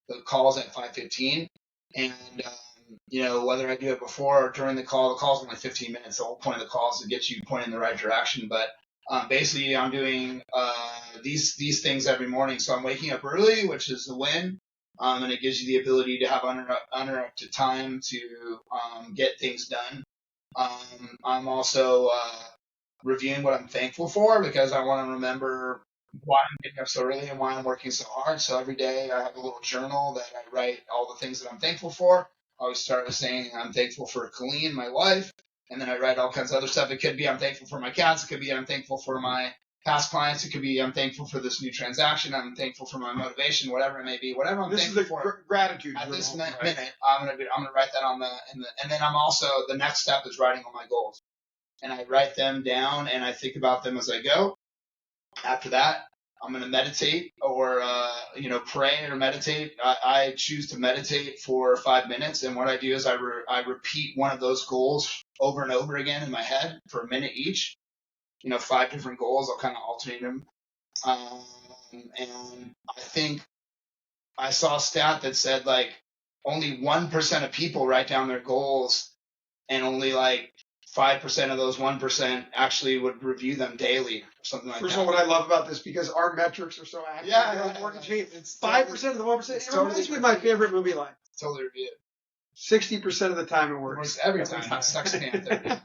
The call's at 5:15. And, whether I do it before or during the call's only 15 minutes. The whole point of the call is to get you pointed in the right direction. But basically, I'm doing these things every morning. So I'm waking up early, which is the win. And it gives you the ability to have uninterrupted time to get things done. I'm also reviewing what I'm thankful for, because I want to remember why I'm getting up so early and why I'm working so hard. So every day I have a little journal that I write all the things that I'm thankful for. I always start with saying I'm thankful for Colleen, my wife, and then I write all kinds of other stuff. It could be I'm thankful for my cats. It could be I'm thankful for my past clients. It could be I'm thankful for this new transaction. I'm thankful for my motivation, whatever it may be. Whatever I'm thankful for. Gratitude. At this minute, I'm gonna write that and then I'm also, the next step is writing all my goals, and I write them down and I think about them as I go. After that, I'm going to meditate or, pray or meditate. I choose to meditate for 5 minutes. And what I do is I repeat one of those goals over and over again in my head for a minute each. 5 different goals. I'll kind of alternate them. And I think I saw a stat that said only 1% of people write down their goals, and only 5% of those 1% actually would review them daily or something like that. First of all, what I love about this, because our metrics are so accurate. Yeah. It's 5% of the 1%. It reminds me of my favorite movie line. Totally review it. 60% of the time it works. Every time. Sucks Panther.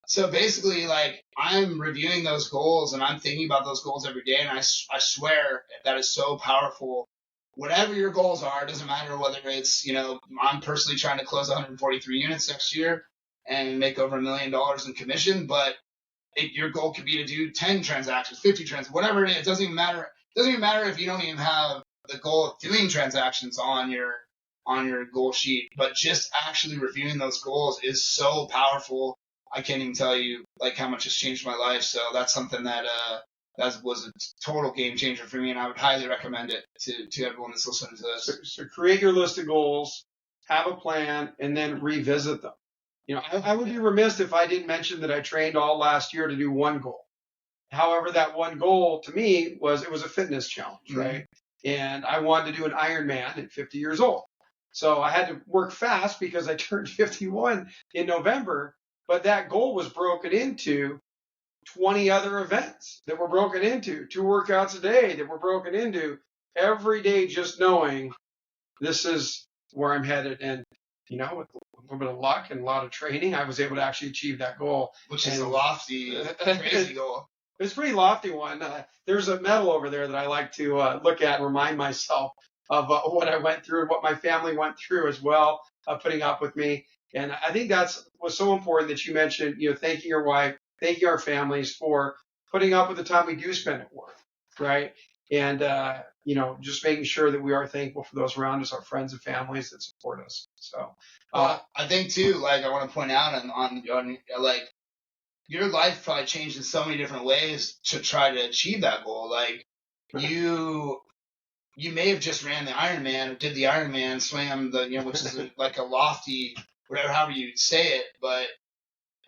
So basically, I'm reviewing those goals and I'm thinking about those goals every day, and I swear that is so powerful. Whatever your goals are, it doesn't matter whether it's, I'm personally trying to close 143 units next year and make over $1 million in commission, but your goal could be to do 10 transactions, 50 transactions, whatever it is. It doesn't even matter. It doesn't even matter if you don't even have the goal of doing transactions on your goal sheet, but just actually reviewing those goals is so powerful. I can't even tell you how much it's changed my life. So that's something that was a total game changer for me, and I would highly recommend it to everyone that's listening to this. So create your list of goals, have a plan, and then revisit them. I would be remiss if I didn't mention that I trained all last year to do one goal. However, that one goal to me it was a fitness challenge, right? And I wanted to do an Ironman at 50 years old. So I had to work fast because I turned 51 in November, but that goal was broken into 20 other events that were broken into 2 workouts a day that were broken into every day, just knowing this is where I'm headed. And, with a little bit of luck and a lot of training, I was able to actually achieve that goal. Which is a lofty, crazy goal. It's a pretty lofty one. There's a medal over there that I like to look at and remind myself of what I went through and what my family went through as well, putting up with me. And I think was so important that you mentioned, thanking your wife, thanking our families for putting up with the time we do spend at work, right? And, just making sure that we are thankful for those around us, our friends and families that support us. So, I think too, I want to point out on your life probably changed in so many different ways to try to achieve that goal. you may have just ran the Ironman or did the Ironman, swam the, which is like a lofty, whatever, however you say it, but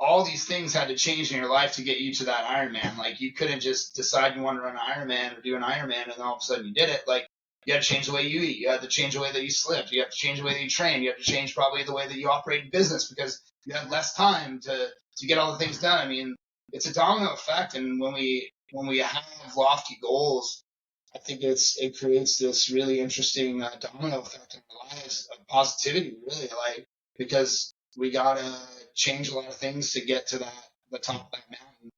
all these things had to change in your life to get you to that Ironman. Like, you couldn't just decide you want to run an Ironman or do an Ironman and then all of a sudden you did it. Like, you had to change the way you eat. You had to change the way that you slept. You have to change the way that you train. You have to change probably the way that you operate in business because you have less time to get all the things done. I mean, it's a domino effect. And when we have lofty goals, I think it creates this really interesting domino effect in our lives of positivity, really, like, because we gotta change a lot of things to get to the top of that mountain.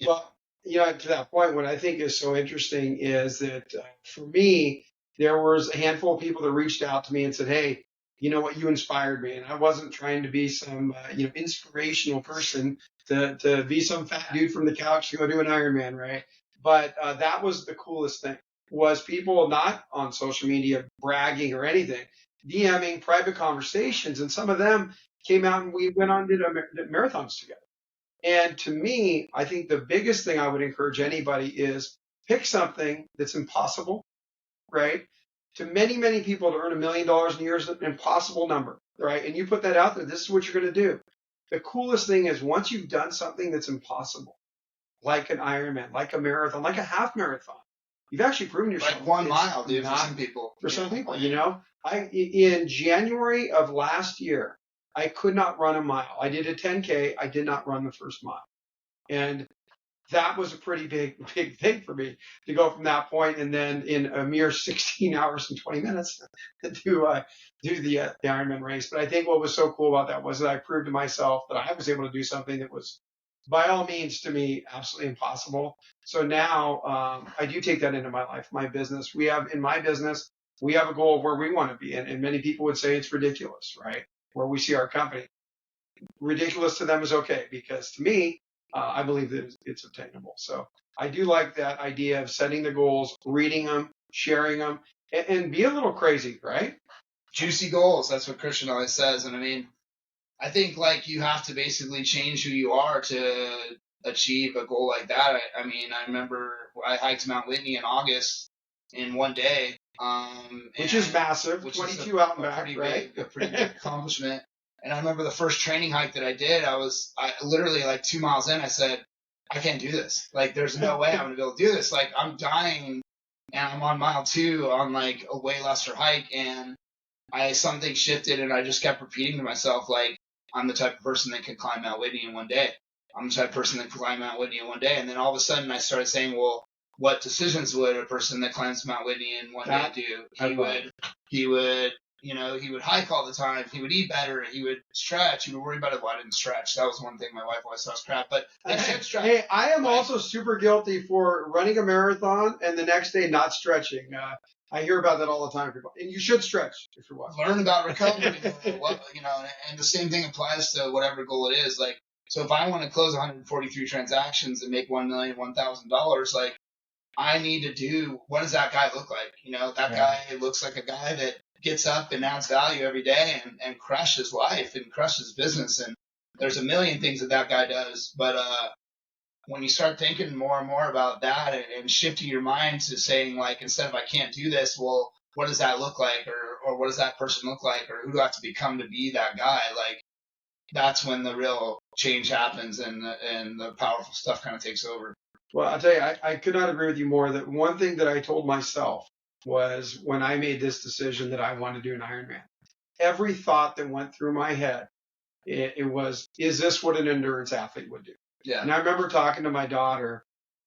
Well, to that point, what I think is so interesting is that for me, there was a handful of people that reached out to me and said, "Hey, you know what? You inspired me." And I wasn't trying to be some inspirational person to be some fat dude from the couch to go do an Ironman, right? But that was the coolest thing, was people not on social media bragging or anything, DMing private conversations, and some of them came out and we went on did marathons together. And to me, I think the biggest thing I would encourage anybody is pick something that's impossible, right? To many, many people, to earn $1 million in a year is an impossible number, right? And you put that out there, this is what you're going to do. The coolest thing is once you've done something that's impossible, like an Ironman, like a marathon, like a half marathon, you've actually proven yourself. Like 1 mile, dude, for some people. For some people, in January of last year, I could not run a mile. I did a 10K. I did not run the first mile. And that was a pretty big thing for me to go from that point and then in a mere 16 hours and 20 minutes to do the Ironman race. But I think what was so cool about that was that I proved to myself that I was able to do something that was, by all means, to me, absolutely impossible. So now I do take that into my life, my business. In my business, we have a goal of where we want to be. And many people would say it's ridiculous, right? Where we see our company. Ridiculous to them is okay, because to me, I believe that it's obtainable. So I do like that idea of setting the goals, reading them, sharing them, and be a little crazy, right? Juicy goals. That's what Christian always says. And I mean, I think like you have to basically change who you are to achieve a goal like that. I mean, I remember I hiked Mount Whitney in August in one day. Which is massive, 22 out and back, right? A pretty big accomplishment. And I remember the first training hike that I did, I literally like 2 miles in, I said, I can't do this. Like, there's no way I'm going to be able to do this. Like, I'm dying and I'm on mile 2 on like a way lesser hike. And something shifted and I just kept repeating to myself, like, I'm the type of person that can climb Mount Whitney in one day. I'm the type of person that can climb Mount Whitney in one day. And then all of a sudden I started saying, well, what decisions would a person that climbs Mount Whitney in one day do? He would hike all the time. He would eat better. He would stretch. He would worry about it. Well, I didn't stretch. That was one thing my wife always thought was crap. But I should stretch. Hey, I am also super guilty for running a marathon and the next day not stretching. I hear about that all the time. And you should stretch if you're watching. Learn about recovery. And the same thing applies to whatever goal it is. Like, so if I want to close 143 transactions and make $1,001,000, like, I need to do, what does that guy look like? That guy looks like a guy that gets up and adds value every day and crushes life and crushes business. And there's a million things that guy does. But when you start thinking more and more about that and shifting your mind to saying, like, instead of I can't do this, well, what does that look like? Or what does that person look like? Or who do I have to become to be that guy? Like, that's when the real change happens and the powerful stuff kind of takes over. Well, I'll tell you, I could not agree with you more. That one thing that I told myself was when I made this decision that I wanted to do an Ironman, every thought that went through my head, it was, is this what an endurance athlete would do? Yeah. And I remember talking to my daughter,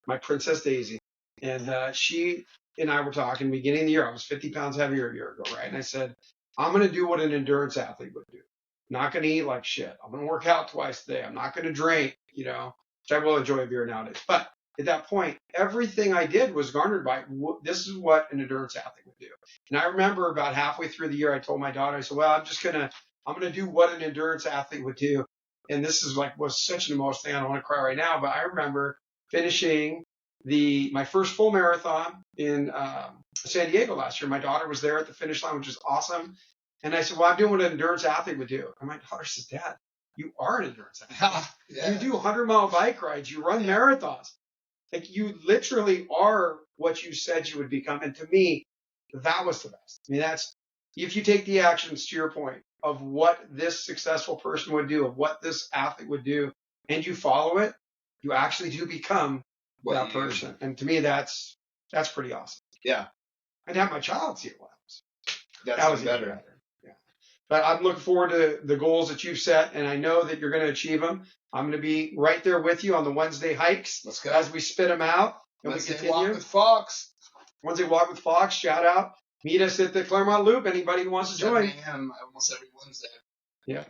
my Princess Daisy, and she and I were talking beginning of the year. I was 50 pounds heavier a year ago, right? And I said, I'm going to do what an endurance athlete would do. I'm not going to eat like shit. I'm going to work out twice a day. I'm not going to drink, which I will enjoy a beer nowadays. But at that point, everything I did was garnered by, this is what an endurance athlete would do. And I remember about halfway through the year, I told my daughter, I said, well, I'm going to do what an endurance athlete would do. And this is was such an emotional thing. I don't want to cry right now, but I remember finishing my first full marathon in San Diego last year. My daughter was there at the finish line, which is awesome. And I said, well, I'm doing what an endurance athlete would do. And my daughter says, Dad, you are an endurance athlete. Yeah. You do 100-mile bike rides. You run marathons. Like, you literally are what you said you would become. And to me, that was the best. I mean, that's, if you take the actions, to your point, of what this successful person would do, of what this athlete would do, and you follow it, you actually do become that person. And to me, that's pretty awesome. Yeah. I'd have my child see it once. That was better. Yeah. But I'm looking forward to the goals that you've set, and I know that you're going to achieve them. I'm going to be right there with you on the Wednesday hikes. Let's go. As we spit them out. And Wednesday we continue. Walk with Fox. Wednesday Walk with Fox, shout out. Meet us at the Claremont Loop. Anybody who wants to join. 7 a.m. almost every Wednesday. Yeah.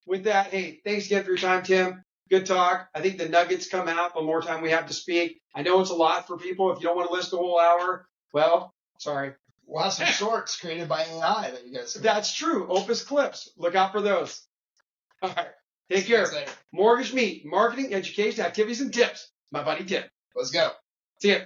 With that, hey, thanks again for your time, Tim. Good talk. I think the nuggets come out the more time we have to speak. I know it's a lot for people. If you don't want to listen the whole hour, well, sorry. We'll have some shorts created by AI that you guys can. That's true. Opus clips. Look out for those. All right. Take care. Mortgage Meet, marketing, education, activities, and tips. My buddy Tim. Let's go. See ya.